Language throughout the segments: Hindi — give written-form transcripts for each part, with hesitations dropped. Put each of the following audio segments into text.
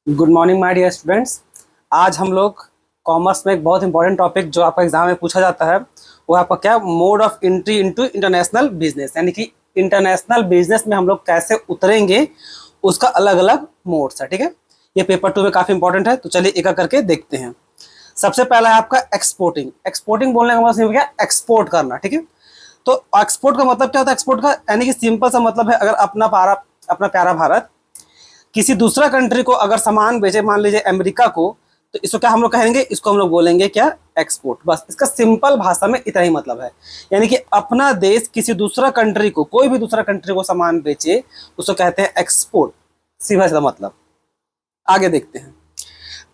Good morning my dear students. आज हम लोग कॉमर्स में एक बहुत इंपॉर्टेंट टॉपिक जो आपका एग्जाम में पूछा जाता है वो आपका क्या mode of entry into international business, यानी कि इंटरनेशनल बिजनेस में हम लोग कैसे उतरेंगे उसका अलग अलग मोड्स है। ठीक है, ये पेपर 2 में काफ़ी इंपॉर्टेंट है, तो चलिए एक एक करके देखते हैं। सबसे पहला है आपका एक्सपोर्टिंग। एक्सपोर्टिंग बोलने का मतलब क्या, एक्सपोर्ट करना। ठीक है, तो एक्सपोर्ट का मतलब क्या होता है? एक्सपोर्ट का यानी कि सिंपल सा मतलब है, अगर अपना प्यारा भारत किसी दूसरा कंट्री को अगर सामान बेचे, मान लीजिए अमेरिका को, तो इसको क्या हम लोग कहेंगे? इसको हम लोग बोलेंगे क्या? एक्सपोर्ट। बस इसका सिंपल भाषा में इतना ही मतलब है, यानी कि अपना देश किसी दूसरा कंट्री को, कोई भी दूसरा कंट्री को सामान बेचे उसको कहते हैं एक्सपोर्ट। सीधा सीधा मतलब। आगे देखते हैं।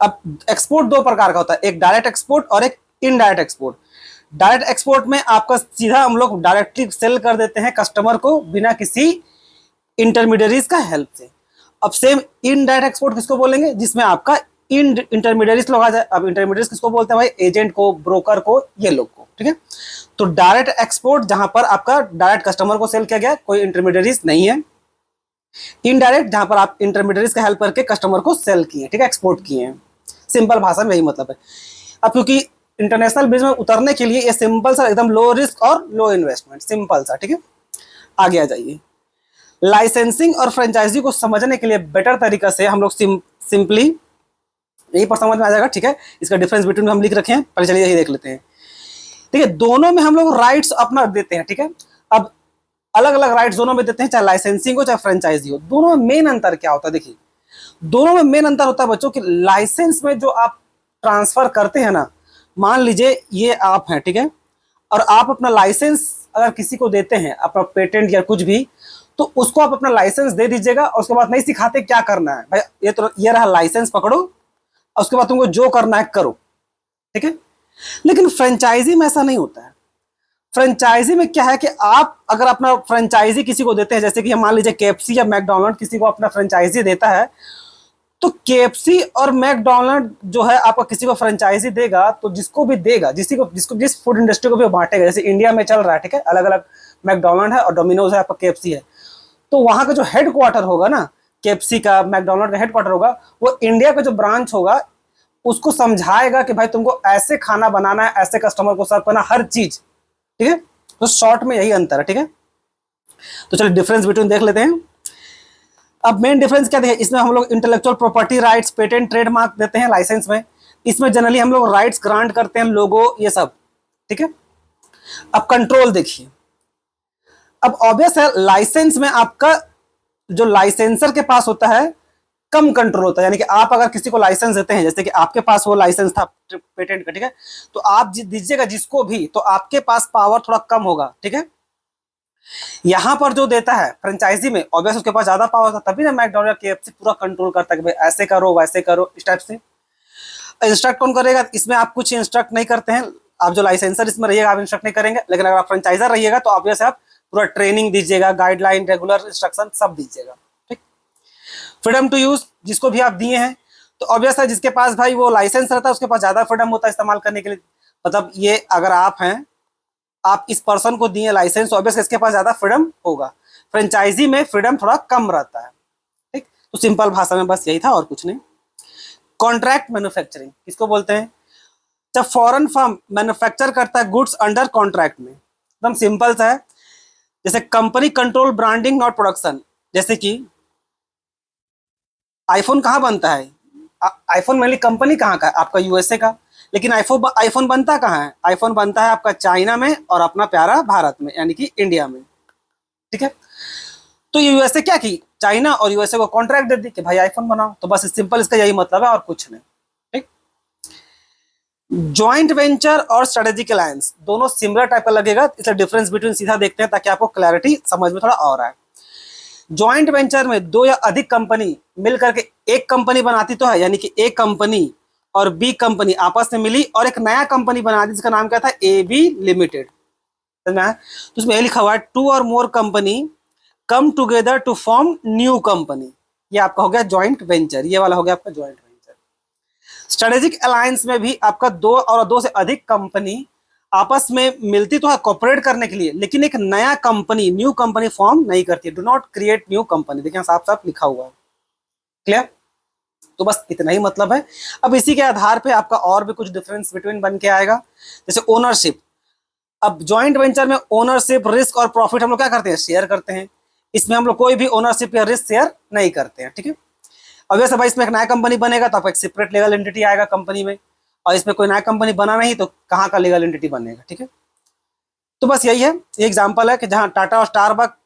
अब एक्सपोर्ट दो प्रकार का होता है, एक डायरेक्ट एक्सपोर्ट और एक इनडायरेक्ट एक्सपोर्ट। डायरेक्ट एक्सपोर्ट में आपका सीधा हम लोग डायरेक्टली सेल कर देते हैं कस्टमर को बिना किसी इंटरमीडियरीज का हेल्प से। अब सेम इनडायरेक्ट एक्सपोर्ट किसको बोलेंगे? जिसमें आपका इंटरमीडियरीज लोग आ जाए। अब इंटरमीडियरीज किसको बोलते हैं भाई? एजेंट को, ब्रोकर को, ये लोग को। ठीक है, तो डायरेक्ट एक्सपोर्ट जहां पर आपका डायरेक्ट कस्टमर को सेल किया गया, कोई इंटरमीडियरीज नहीं है। इनडायरेक्ट जहां पर आप इंटरमीडियरीज का हेल्प करके कस्टमर को सेल किए, ठीक है, एक्सपोर्ट किए हैं। सिंपल भाषा में यही मतलब है। अब क्योंकि इंटरनेशनल बिजनेस में उतरने के लिए ये सिंपल सा, एकदम लो रिस्क और लो इन्वेस्टमेंट, सिंपल सा। ठीक है, आगे आ जाइए। लाइसेंसिंग और फ्रेंचाइजी को समझने के लिए बेटर तरीका से हम लोग सिंपली यही पर समझ में आ जाएगा। ठीक है, इसका डिफरेंस बिटवीन हम लिख रखे हैं, पहले चलिए यही देख लेते हैं। ठीक है, दोनों में हम लोग राइट्स अपना देते हैं। ठीक है, अब अलग अलग राइट्स दोनों में देते हैं, चाहे लाइसेंसिंग हो चाहे फ्रेंचाइजी हो। दोनों में मेन अंतर क्या होता है? देखिए, दोनों में मेन अंतर होता है बच्चों कि लाइसेंस में जो आप ट्रांसफर करते हैं ना, मान लीजिए ये आप हैं, ठीक है, और आप अपना लाइसेंस अगर किसी को देते हैं, अपना पेटेंट या कुछ भी, तो उसको आप अपना लाइसेंस दे दीजिएगा और उसके बाद नहीं सिखाते क्या करना है भाई, ये रहा लाइसेंस, पकड़ो और उसके बाद तुमको जो करना है करो। ठीक है, लेकिन फ्रेंचाइजी में ऐसा नहीं होता है। फ्रेंचाइजी में क्या है कि आप अगर अपना फ्रेंचाइजी किसी को देते हैं, जैसे कि मान लीजिए केएफसी या मैकडोनल्ड किसी को अपना फ्रेंचाइजी देता है, तो केएफसी और मैकडोनल्ड जो है आपका किसी को फ्रेंचाइजी देगा, तो जिसको भी देगा, जिस फूड इंडस्ट्री को भी बांटेगा, जैसे इंडिया में चल रहा है, ठीक है, अलग अलग मैकडोनल्ड है और डोमिनोज है, आपका केएफसी है, तो वहां का जो हेडक्वार्टर होगा ना, केएफसी का, मैकडोनल्ड का हेडक्वार्टर होगा, वो इंडिया का जो ब्रांच होगा उसको समझाएगा कि भाई तुमको ऐसे खाना बनाना है, ऐसे कस्टमर को सर्व करना, हर चीज। ठीक है, तो शॉर्ट में यही अंतर है। ठीक है, तो चलिए डिफरेंस बिटवीन देख लेते हैं। अब मेन डिफरेंस क्या देखिए, इसमें हम लोग intellectual property rights, patent, trademark देते हैं लाइसेंस में। इसमें जनरली हम लोग राइट्स ग्रांट करते हैं, लोगो, ये सब। ठीक है, अब कंट्रोल देखिए। अब ऑब्वियस है, लाइसेंस में आपका जो लाइसेंसर के पास होता है कम कंट्रोल होता है, यानी कि आप अगर किसी को लाइसेंस देते हैं, जैसे कि आपके पास वो लाइसेंस था पेटेंट का, ठीक है, तो आप दीजिएगा जिसको भी, तो आपके पास पावर थोड़ा कम होगा। ठीक है, यहां पर जो देता है फ्रेंचाइजी में, ऑब्वियस उसके पास ज्यादा पावर था, तभी ना मैकडोनल्ड केएफसी पूरा कंट्रोल करता है कि भाई ऐसे करो वैसे करो, इस टाइप से। इंस्ट्रक्ट कौन करेगा? इसमें आप कुछ इंस्ट्रक्ट नहीं करते हैं, आप जो लाइसेंसर इसमें रहिएगा आप इंस्ट्रक्ट नहीं करेंगे, लेकिन अगर आप फ्रेंचाइजर रहिएगा तो ऑब्वियस आप पूरा ट्रेनिंग दीजिएगा, गाइडलाइन, रेगुलर इंस्ट्रक्शन सब दीजिएगा। ठीक, फ्रीडम टू यूज जिसको भी आप दिए हैं, तो ऑब्वियस है जिसके पास भाई वो लाइसेंस रहता है उसके पास ज्यादा फ्रीडम होता है इस्तेमाल करने के लिए। मतलब ये अगर आप हैं, आप इस पर्सन को दिए लाइसेंस, ऑब्वियस इसके पास ज्यादा फ्रीडम होगा। फ्रेंचाइजी में फ्रीडम थोड़ा कम रहता है। ठीक, तो सिंपल भाषा में बस यही था और कुछ नहीं। कॉन्ट्रैक्ट मैन्युफैक्चरिंग किसको बोलते हैं? जब फॉरेन फर्म मैन्युफैक्चर करता है गुड्स अंडर कॉन्ट्रैक्ट में, एकदम सिंपल सा है। जैसे company control branding not production. जैसे कि आईफोन कहाँ बनता है? आईफोन मेनली कंपनी कहाँ का है? आपका यूएसए का। लेकिन आईफोन बनता कहाँ है? आईफोन बनता है आपका चाइना में और अपना प्यारा भारत में, यानी कि इंडिया में। ठीक है, तो यूएसए क्या की, चाइना और यूएसए को कॉन्ट्रैक्ट दे दी कि भाई आईफोन बनाओ, तो बस सिंपल इसका यही मतलब है और कुछ नहीं। ठीक, ज्वाइंट वेंचर और स्ट्रेटेजिक अलायंस दोनों सिमिलर टाइप का लगेगा, इसलिए डिफरेंस बिटवीन सीधा देखते हैं ताकि आपको क्लैरिटी समझ में थोड़ा और आए। ज्वाइंट वेंचर में दो या अधिक कंपनी मिल करके एक कंपनी बनाती तो है, यानी कि एक कंपनी और बी कंपनी आपस में मिली और एक नया कंपनी बना दी जिसका नाम क्या था? A B limited. समझ में आया? तो उसमें लिखा हुआ है टू और more company come together to form new company. ये आपका हो गया ज्वाइंट वेंचर, ये वाला हो गया आपका ज्वाइंट वेंचर। स्ट्रेटेजिक अलायंस में भी आपका दो से अधिक कंपनी आपस में मिलती तो है कॉपरेट करने के लिए, लेकिन एक नया कंपनी, न्यू कंपनी फॉर्म नहीं करती। Do not create new company, देखिए साफ साफ लिखा हुआ है। क्लियर? तो बस इतना ही मतलब है। अब इसी के आधार पे आपका और भी कुछ डिफरेंस बिटवीन बन के आएगा, जैसे ओनरशिप। अब ज्वाइंट वेंचर में ओनरशिप, रिस्क और प्रॉफिट हम लोग क्या करते हैं, शेयर करते हैं। इसमें हम लोग कोई भी ओनरशिप या रिस्क शेयर नहीं करते हैं, ठीक है। अब वैसे भाई इसमें एक नया कंपनी बनेगा तो आपका एक सेपरेट लीगल एंटिटी आएगा कंपनी में, और इसमें कोई नया कंपनी बना नहीं तो कहाँ का लीगल एंटिटी बनेगा, ठीक है। तो बस यही है, ये एग्जाम्पल है कि जहाँ टाटा और स्टारबक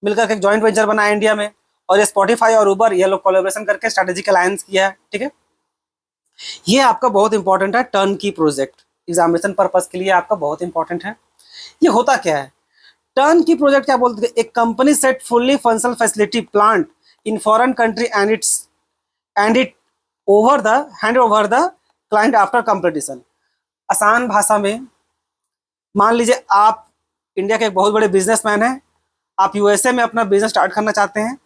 मिलकर एक जॉइंट वेंचर बना है इंडिया में, और ये स्पॉटिफाई और उबर ये लोग कोलैबोरेशन करके स्ट्रेटेजिक अलायंस किया है, ठीक है। ये आपका बहुत इंपॉर्टेंट है, turnkey project examination purpose के लिए आपका बहुत इंपॉर्टेंट है। ये होता क्या है, टर्न की प्रोजेक्ट क्या बोलते हैं, एक company set fully functional facility plant in foreign country and it over the hand over the client after completion. आसान भाषा में मान लीजिए आप इंडिया के एक बहुत बड़े बिजनेसमैन हैं, आप यूएसए में अपना बिजनेस स्टार्ट करना चाहते हैं,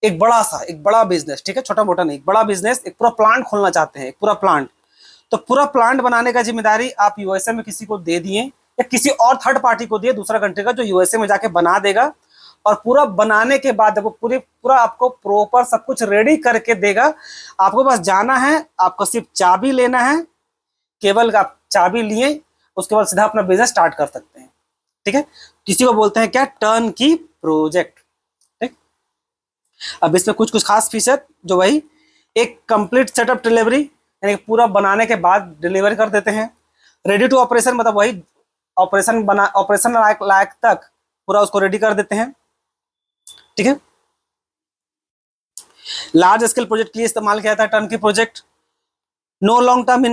एक बड़ा बिजनेस, ठीक है, छोटा मोटा नहीं, बड़ा बिजनेस, एक पूरा प्लांट खोलना चाहते हैं, एक पूरा प्लांट। तो पूरा प्लांट बनाने का जिम्मेदारी आप यूएसए में किसी को दे दिए या किसी और थर्ड पार्टी को दिए, दूसरा कंट्री का, जो यूएसए में जाके बना देगा, और पूरा बनाने के बाद जब पूरा आपको प्रॉपर सब कुछ रेडी करके देगा, आपको बस जाना है, आपको सिर्फ चाबी लेना है, केवल आप चाबी लिए उसके बाद सीधा अपना बिजनेस स्टार्ट कर सकते हैं, ठीक है। किसी को बोलते हैं क्या, टर्न की प्रोजेक्ट, ठीक। अब इसमें कुछ कुछ खास फीचर जो वही एक कंप्लीट सेटअप डिलीवरी, यानी पूरा बनाने के बाद डिलीवरी कर देते हैं। रेडी टू ऑपरेशन मतलब वही ऑपरेशन लायक तक पूरा उसको रेडी कर देते हैं, ठीक है। लार्ज स्केल प्रोजेक्ट के लिए इस्तेमाल किया जाता है turnkey project. No long term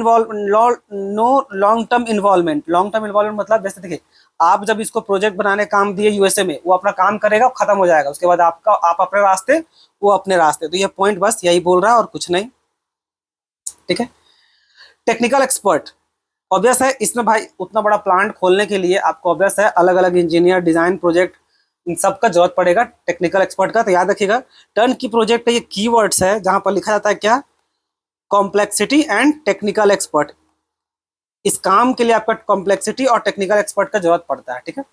involvement मतलब जैसे देखिए, आप जब इसको प्रोजेक्ट बनाने काम दिए यूएसए में, वो अपना काम करेगा, खत्म हो जाएगा, उसके बाद आप अपने रास्ते, वो अपने रास्ते। तो ये पॉइंट बस यही बोल रहा है और कुछ नहीं, ठीक है। टेक्निकल एक्सपर्ट, ऑब्वियस है इसमें भाई उतना बड़ा प्लांट खोलने के लिए आपको ऑब्वियस है अलग अलग इंजीनियर, डिजाइन, प्रोजेक्ट, इन सब का जरूरत पड़ेगा टेक्निकल एक्सपर्ट का। तो याद रखिएगा टर्न की प्रोजेक्ट ये कीवर्ड्स है जहां पर लिखा जाता है क्या, कॉम्प्लेक्सिटी एंड टेक्निकल एक्सपर्ट। इस काम के लिए आपका कॉम्प्लेक्सिटी और टेक्निकल एक्सपर्ट का जरूरत पड़ता है, ठीक है।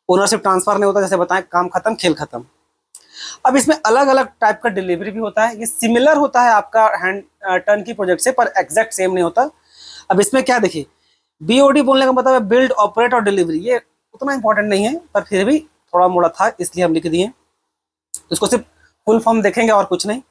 ओनरशिप ट्रांसफर नहीं होता, जैसे बताएं, काम खत्म खेल खत्म। अब इसमें अलग अलग टाइप का डिलीवरी भी होता है, ये सिमिलर होता है आपका टर्न की प्रोजेक्ट से, पर एग्जैक्ट सेम नहीं होता। अब इसमें क्या देखिए, बीओडी बोलने का मतलब है बिल्ड, ऑपरेट और डिलीवरी। ये उतना इंपॉर्टेंट नहीं है पर फिर भी थोड़ा मोड़ा था इसलिए हम लिख दिए, इसको सिर्फ फुल फॉर्म देखेंगे और कुछ नहीं।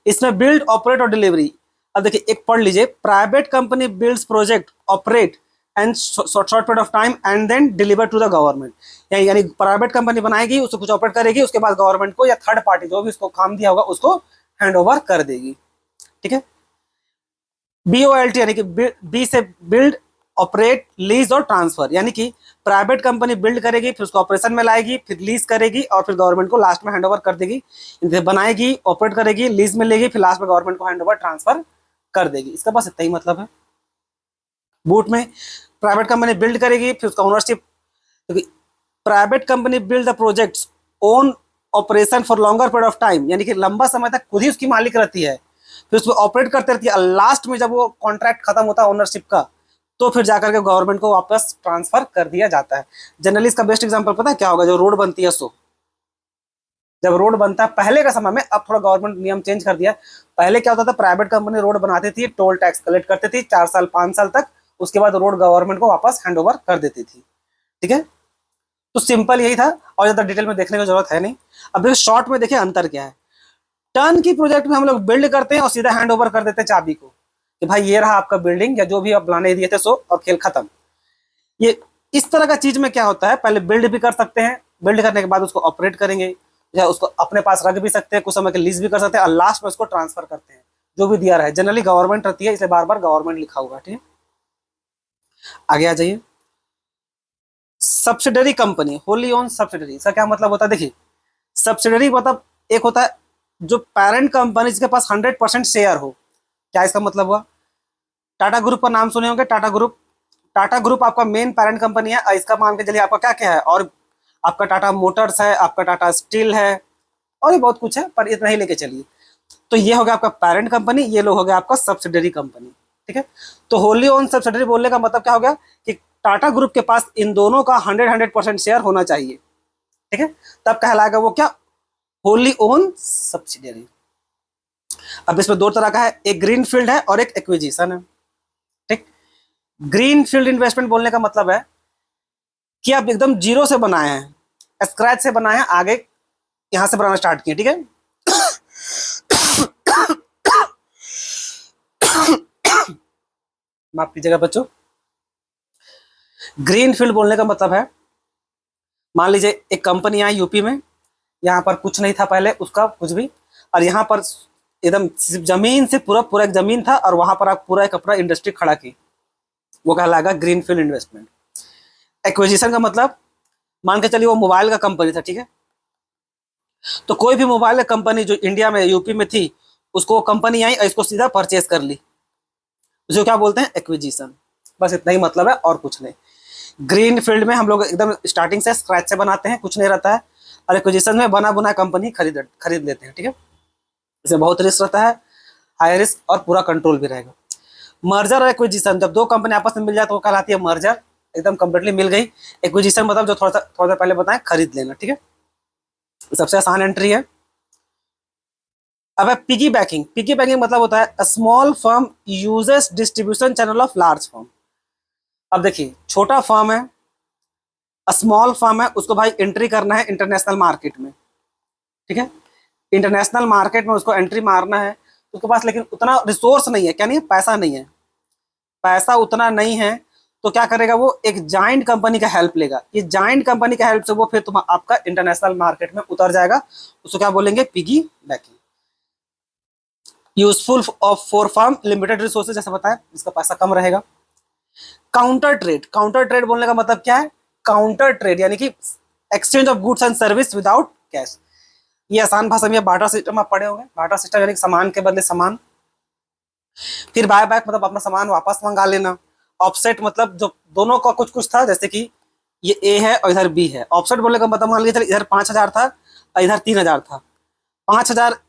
इसमें बिल्ड, ऑपरेट और डिलीवरी। अब देखिए एक पढ़ लीजिए, private company builds project, operate and short period of time and then deliver to the government. यानी प्राइवेट कंपनी बनाएगी, उसको कुछ ऑपरेट करेगी, उसके बाद गवर्नमेंट को या थर्ड पार्टी जो भी उसको काम दिया होगा उसको हैंड ओवर कर देगी, ठीक है। BOLT यानी कि बी से बिल्ड, ऑपरेट, लीज और ट्रांसफर, यानी कि प्राइवेट कंपनी बिल्ड करेगी, फिर उसको ऑपरेशन में लाएगी, फिर लीज करेगी और फिर गवर्नमेंट को लास्ट में हैंडओवर कर देगी। बनाएगी, ऑपरेट करेगी, लीज में लेगी, फिर लास्ट में गवर्नमेंट को हैंडओवर ट्रांसफर कर देगी। इसका बस इतना ही मतलब है। बूट में प्राइवेट कंपनी बिल्ड करेगी, फिर उसका ownership, private company build the projects own operation for longer period of time, यानी कि लंबा समय तक खुद ही उसकी मालिक रहती है, फिर उसको ऑपरेट करते रहती है, लास्ट में जब वो कॉन्ट्रैक्ट खत्म होता है ओनरशिप का, तो फिर जाकर के गवर्नमेंट को वापस ट्रांसफर कर दिया जाता है। जनरली इसका बेस्ट एग्जांपल पता है क्या होगा, जो रोड बनती है, सो जब रोड बनता है पहले का समय में, अब थोड़ा गवर्नमेंट नियम चेंज कर दिया। पहले क्या होता था, प्राइवेट कंपनी रोड बनाती थी, टोल टैक्स कलेक्ट करती थी 4 साल 5 साल तक, उसके बाद रोड गवर्नमेंट को वापस हैंडओवर कर देती थी, ठीक है। तो सिंपल यही था और ज्यादा डिटेल में देखने की जरूरत है नहीं। अब देखिए शॉर्ट में देखिए अंतर क्या है। टर्न की प्रोजेक्ट में हम लोग बिल्ड करते हैं और सीधा हैंड ओवर कर देते हैं चाबी को, कि भाई ये रहा आपका बिल्डिंग या जो भी आप बनाने दिए थे सो, और खेल खत्म। ये इस तरह का चीज में क्या होता है, पहले बिल्ड भी कर सकते हैं, बिल्ड करने के बाद उसको ऑपरेट करेंगे या उसको अपने पास रख भी सकते हैं, कुछ समय के लीज भी कर सकते हैं, और लास्ट में उसको ट्रांसफर करते हैं जो भी दिया रहा है। जनरली गवर्नमेंट रहती है, इसलिए बार बार गवर्नमेंट लिखा होगा, ठीक है। आगे आ जाइए, subsidiary company, Holi own subsidiary, इसका क्या मतलब होता है। देखिए सब्सिडरी मतलब एक होता है जो पेरेंट कंपनी जिसके पास 100% शेयर हो। क्या इसका मतलब हुआ, टाटा ग्रुप का नाम सुने होंगे, टाटा ग्रुप आपका मेन पेरेंट कंपनी है, और इसका मान के चलिए आपका क्या क्या है, और आपका टाटा मोटर्स है, आपका टाटा स्टील है, और भी बहुत कुछ है, पर इतना ही लेके चलिए। तो ये हो गया आपका पेरेंट कंपनी, ये लोग हो गया आपका सब्सिडरी कंपनी, ठीक है। तो होली ओन सब्सिडरी बोलने का मतलब क्या हो गया कि टाटा ग्रुप के पास इन दोनों का 100% शेयर होना चाहिए, ठीक है, तब कहलाएगा वो क्या, होली ओन सब्सिडरी। अब इसमें दो तरह का है, एक ग्रीन फील्ड है और एक एक्विजिशन है। ठीक, ग्रीन फील्ड इन्वेस्टमेंट बोलने का मतलब है कि आप एकदम जीरो से बनाए हैं, स्क्रैच से बनाए हैं, आगे यहां से बनाना स्टार्ट किए। ठीक है, माफ कीजिएगा बच्चों। ग्रीन फील्ड बोलने का मतलब है, मान लीजिए एक कंपनी आई यूपी में, यहाँ पर कुछ नहीं था पहले उसका कुछ भी, और यहाँ पर एकदम जमीन से पूरा पूरा एक जमीन था और वहां पर आप पूरा एक अपना इंडस्ट्री खड़ा की, वो कहलाएगा ग्रीन फील्ड इन्वेस्टमेंट। एक्विजिशन का मतलब, मान के चलिए वो मोबाइल का कंपनी था, ठीक है, तो कोई भी मोबाइल का कंपनी जो इंडिया में यूपी में थी, उसको कंपनी आई और इसको सीधा परचेज कर ली, जो क्या बोलते हैं एक्विजिशन। बस इतना ही मतलब है और कुछ नहीं। ग्रीन फील्ड में हम लोग एकदम स्टार्टिंग से स्क्रैच से बनाते हैं, कुछ नहीं रहता है, और एक्विजिशन में बना बुना कंपनी खरीद लेते हैं। ठीक है, इसमें बहुत रिस्क रहता है, हाई रिस्क और पूरा कंट्रोल भी रहेगा। मर्जर और एक्विजिशन, जब दो कंपनी आपस में मिल जाए तो वो कहलाती है मर्जर, एकदम कंप्लीटली मिल गई। एक्विजिशन मतलब जो थोड़ा सा पहले बताएं, खरीद लेना। ठीक है, सबसे आसान एंट्री है। अब है पिगी बैकिंग। पिगी बैकिंग मतलब होता है a small firm uses distribution channel of large firm. अब देखिए, छोटा फर्म है, स्मॉल फर्म है, उसको भाई एंट्री करना है इंटरनेशनल मार्केट में। ठीक है, इंटरनेशनल मार्केट में उसको एंट्री मारना है, उसके पास लेकिन उतना रिसोर्स नहीं है, क्या नहीं है, पैसा नहीं है, पैसा उतना नहीं है, तो क्या करेगा वो, एक जाइंट कंपनी का हेल्प लेगा। ये जाइंट कंपनी का हेल्प से वो फिर तुम आपका इंटरनेशनल मार्केट में उतर जाएगा, उसको क्या बोलेंगे, piggy banking. Useful of for firm limited resources, जैसे बताया, इसका पैसा कम रहेगा। काउंटर ट्रेड, काउंटर ट्रेड बोलने का मतलब क्या है, काउंटर ट्रेड यानी कि exchange of goods and service without cash. ये आसान भाषा में बार्टर सिस्टम आप पढ़े होंगे। बार्टर सिस्टम यानी कि सामान के बदले सामान। फिर बाय बैक मतलब अपना सामान वापस मंगा लेना। ऑफसेट मतलब जो दोनों का कुछ कुछ था, जैसे कि ये ए है और इधर बी है। ऑफसेट बोलने का मतलब, मान लीजिए इधर 5,000 था और इधर 3,000 था, 5,000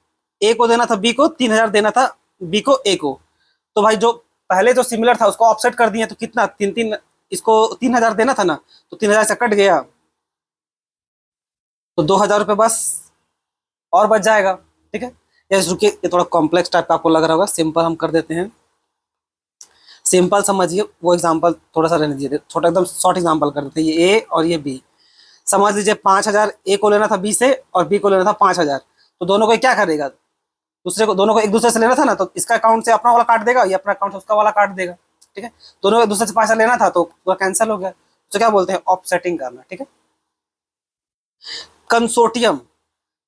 ए को देना था बी को, 3,000 देना था बी को ए को, तो भाई जो पहले जो सिमिलर था उसको ऑफसेट कर दिए, तो कितना, तीन तीन, इसको 3,000 देना था ना, तो 3,000 से कट गया, तो 2,000 रुपये बस और बच जाएगा। ठीक है, या रुकिए, ये थोड़ा कॉम्प्लेक्स टाइप का आपको लग रहा होगा, सिंपल हम कर देते हैं। सिंपल समझिए, वो एग्जांपल थोड़ा सा रहने दीजिए, छोटा एकदम शॉर्ट एग्जांपल कर देते हैं। ये ए और ये बी, समझ लीजिए 5,000 ए को लेना था बी से और बी को लेना था 5,000, तो दोनों को क्या करेगा, दूसरे को, दोनों को एक दूसरे से लेना था ना, तो इसका अकाउंट से अपना वाला काट देगा, ये अपना अकाउंट से उसका वाला काट देगा। ठीक है, दोनों को एक दूसरे से पैसा लेना था तो पूरा कैंसिल हो गया, तो क्या बोलते हैं, ऑफसेटिंग करना। ठीक है, कंसोर्टियम,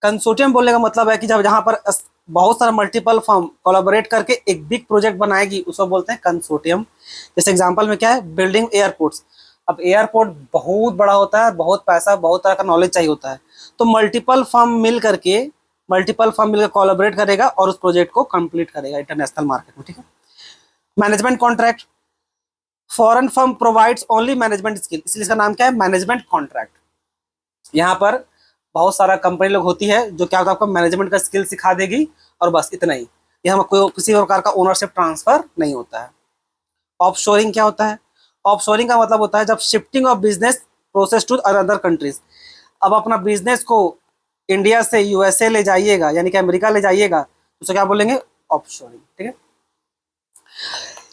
कंसोर्टियम बोलने का मतलब है कि जब जहां पर बहुत सारा मल्टीपल फर्म कोलैबोरेट करके एक बिग प्रोजेक्ट बनाएगी, उसको बोलते हैं कंसोर्टियम। जैसे एग्जांपल में क्या है, बिल्डिंग एयरपोर्ट्स। अब एयरपोर्ट बहुत बड़ा होता है, बहुत पैसा, बहुत तरह का नॉलेज चाहिए होता है, तो मल्टीपल फर्म मिलकर कोलैबोरेट करेगा और उस प्रोजेक्ट को कंप्लीट करेगा इंटरनेशनल मार्केट में। ठीक है, management contract, foreign firm provides only management skill, इसलिए इसका नाम क्या है, मैनेजमेंट कॉन्ट्रैक्ट। यहाँ पर बहुत सारा कंपनी लोग होती है जो क्या होता है, आपको मैनेजमेंट का स्किल सिखा देगी और बस इतना ही, यहाँ कोई किसी प्रकार का ओनरशिप ट्रांसफर नहीं होता है। ऑफशोरिंग क्या होता है, ऑफशोरिंग का मतलब होता है जब shifting of business process to other countries. अब अपना बिजनेस को इंडिया से यूएसए ले जाइएगा, यानी कि अमेरिका ले जाइएगा, तो उसे क्या बोलेंगे, ऑफशोरिंग। ठीक है,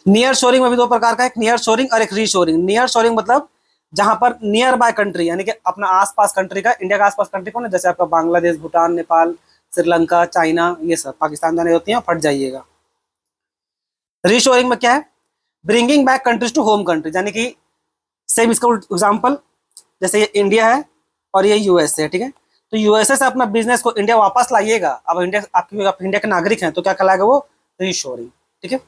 नियर शोरिंग में भी दो प्रकार का, एक नियर शोरिंग और एक रीशोरिंग। नियर शोरिंग मतलब जहां पर नियर बाय कंट्री, यानी कि अपना आसपास कंट्री का, इंडिया का आसपास कंट्री कौन है, जैसे आपका बांग्लादेश, भूटान, नेपाल, श्रीलंका, चाइना, ये सब, पाकिस्तान जाने होती है, फट जाइएगा। रीशोरिंग में क्या है, bringing back countries to home country, यानी कि सेम इसका एग्जाम्पल, जैसे ये इंडिया है और ये यूएसए है। ठीक है, तो यूएसए से अपना बिजनेस को इंडिया वापस लाइएगा। अब इंडिया, आप इंडिया के नागरिक हैं, तो क्या कहलाएगा वो, रीशोरिंग। ठीक है,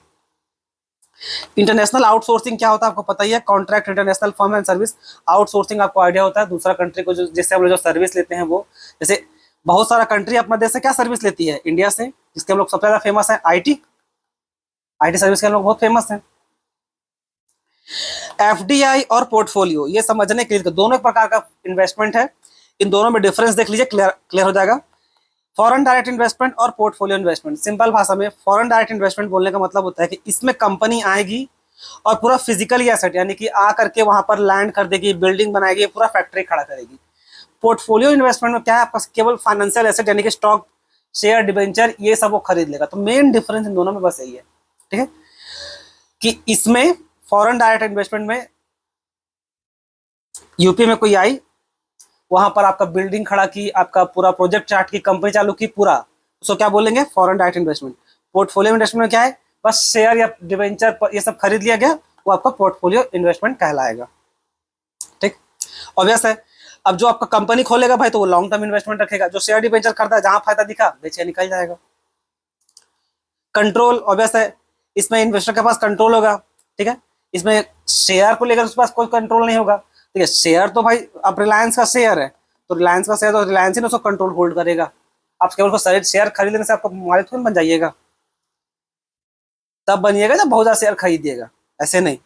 इंटरनेशनल आउटसोर्सिंग क्या होता है आपको पता ही है, contract international firm and service. Outsourcing आपको आइडिया होता है, दूसरा कंट्री को जिससे हम लोग जो सर्विस लेते हैं वो, जैसे बहुत सारा कंट्री अपना देश से क्या सर्विस लेती है, इंडिया से, जिसके हम लोग सबसे ज्यादा फेमस है आईटी, आईटी सर्विस के हम लोग बहुत फेमस हैं। एफडीआई और पोर्टफोलियो, ये समझने के लिए दोनों प्रकार का इन्वेस्टमेंट है, इन दोनों में डिफरेंस देख लीजिए, क्लियर हो जाएगा। फॉरेन डायरेक्ट इन्वेस्टमेंट और पोर्टफोलियो इन्वेस्टमेंट। सिंपल भाषा में फॉरेन डायरेक्ट इन्वेस्टमेंट बोलने का मतलब होता है कि इसमें कंपनी आएगी और पूरा फिजिकली एसेट, यानी कि आ करके वहां पर लैंड कर देगी, बिल्डिंग बनाएगी, पूरा फैक्ट्री खड़ा करेगी। पोर्टफोलियो इन्वेस्टमेंट में क्या है, आपका केवल फाइनेंशियल एसेट यानी कि स्टॉक शेयर डिबेंचर ये सब वो खरीद लेगा। तो मेन डिफरेंस इन दोनों में बस यही है, ठीक है, कि इसमें फॉरेन डायरेक्ट इन्वेस्टमेंट में यूपी में कोई आई, वहां पर आपका बिल्डिंग खड़ा की, आपका पूरा प्रोजेक्ट चार्ट की, कंपनी चालू की पूरा, उसको क्या बोलेंगे, foreign direct investment. Portfolio investment में क्या है, बस शेयर या डिबेंचर ये सब खरीद लिया गया, वो आपका पोर्टफोलियो इन्वेस्टमेंट कहलाएगा, ठीक। ऑब्वियस है, अब जो आपका कंपनी खोलेगा भाई तो वो लॉन्ग टर्म इन्वेस्टमेंट रखेगा, जो शेयर डिबेंचर करता है जहां फायदा दिखा बेचे निकल जाएगा। कंट्रोल ऑब्वियस है, इसमें इन्वेस्टर के पास कंट्रोल होगा, ठीक है, इसमें शेयर को लेकर उसके पास कोई कंट्रोल नहीं होगा, ठीक है। शेयर तो भाई अब रिलायंस का शेयर है, तो रिलायंस का शेयर तो रिलायंस ही ना उसको कंट्रोल होल्ड करेगा। आप केवल उसको शेयर खरीद लेने से आपको मालिक थोड़ी बन जाइएगा, तब बनिएगा जब बहुत ज्यादा शेयर खरीदिएगा, ऐसे नहीं।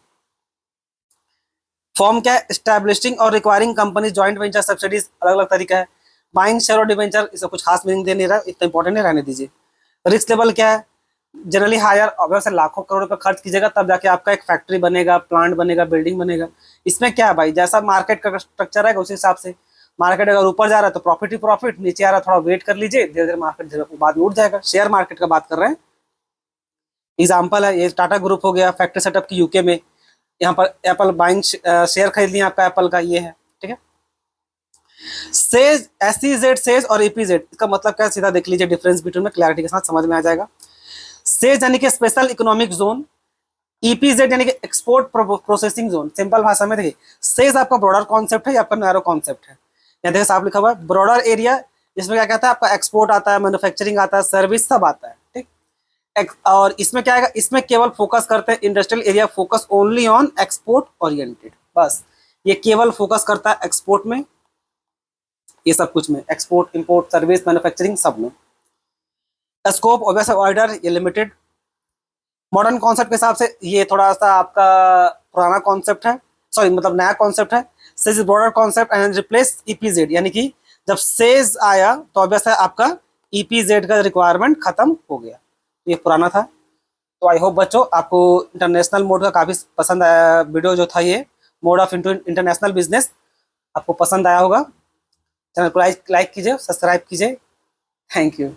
फॉर्म क्या है, स्टैब्लिशिंग और requiring company joint venture subsidies, अलग अलग तरीका है। बाइंग शेयर और डिवेंचर, इसका कुछ खास मीनिंग दे नहीं रहा, इतना इंपॉर्टेंट नहीं, रहने दीजिए। रिस्क लेवल क्या है, जनरली हायर, अगर से लाखों करोड़ रुपए खर्च कीजिएगा तब जाके आपका एक फैक्ट्री बनेगा, प्लांट बनेगा, बिल्डिंग बनेगा। इसमें क्या है भाई, जैसा मार्केट का स्ट्रक्चर है उसी हिसाब से, मार्केट अगर ऊपर जा रहा है तो प्रॉफिट ही प्रॉफिट, नीचे आ रहा है थोड़ा वेट कर लीजिए, धीरे धीरे मार्केट बाद में उठ जाएगा। शेयर मार्केट का बात कर रहे हैं, एग्जाम्पल है ये टाटा ग्रुप हो गया, फैक्ट्री सेटअप की यूके में, यहाँ पर एप्पल बाइंग शेयर खरीद लिया आपका एप्पल का, ये है, ठीक है। सेज, एसईजेड सेज और ईपीजेड, इसका मतलब क्या है सीधा देख लीजिए, डिफरेंस बिटवीन में क्लैरिटी के साथ समझ में आ जाएगा। सेज यानी कि स्पेशल इकोनॉमिक जोन, ईपीजेड यानी कि एक्सपोर्ट प्रोसेसिंग जोन। सिंपल भाषा में देखिए, सेज आपका ब्रॉडर कॉन्सेप्ट है, आपका नैरो कॉन्सेप्ट है। यहाँ देखिए साफ लिखा हुआ है ब्रॉडर एरिया, इसमें क्या कहता है आपका एक्सपोर्ट आता है, मैन्युफैक्चरिंग आता है, सर्विस सब आता है, ठीक। और इसमें क्या आएगा, इसमें केवल फोकस करते हैं industrial area, focus only on export oriented, बस ये केवल फोकस करता है एक्सपोर्ट में, ये सब कुछ में, एक्सपोर्ट इंपोर्ट सर्विस मैन्युफैक्चरिंग सब में। स्कोप ऑब्वियस ऑर्डर, ये लिमिटेड। मॉडर्न कॉन्सेप्ट के हिसाब से ये थोड़ा सा आपका पुराना कॉन्सेप्ट है, सॉरी मतलब नया कॉन्सेप्ट है। SEZ broader concept and replace EPZ, यानी कि जब सेज आया तो ऑब्वियस है आपका ईपीजेड का रिक्वायरमेंट खत्म हो गया, ये पुराना था। तो आई होप बच्चों आपको इंटरनेशनल मोड का काफ़ी पसंद आया वीडियो जो था, ये मोड ऑफ इंटरनेशनल बिजनेस आपको पसंद आया होगा। चैनल को लाइक कीजिए, सब्सक्राइब कीजिए, थैंक यू।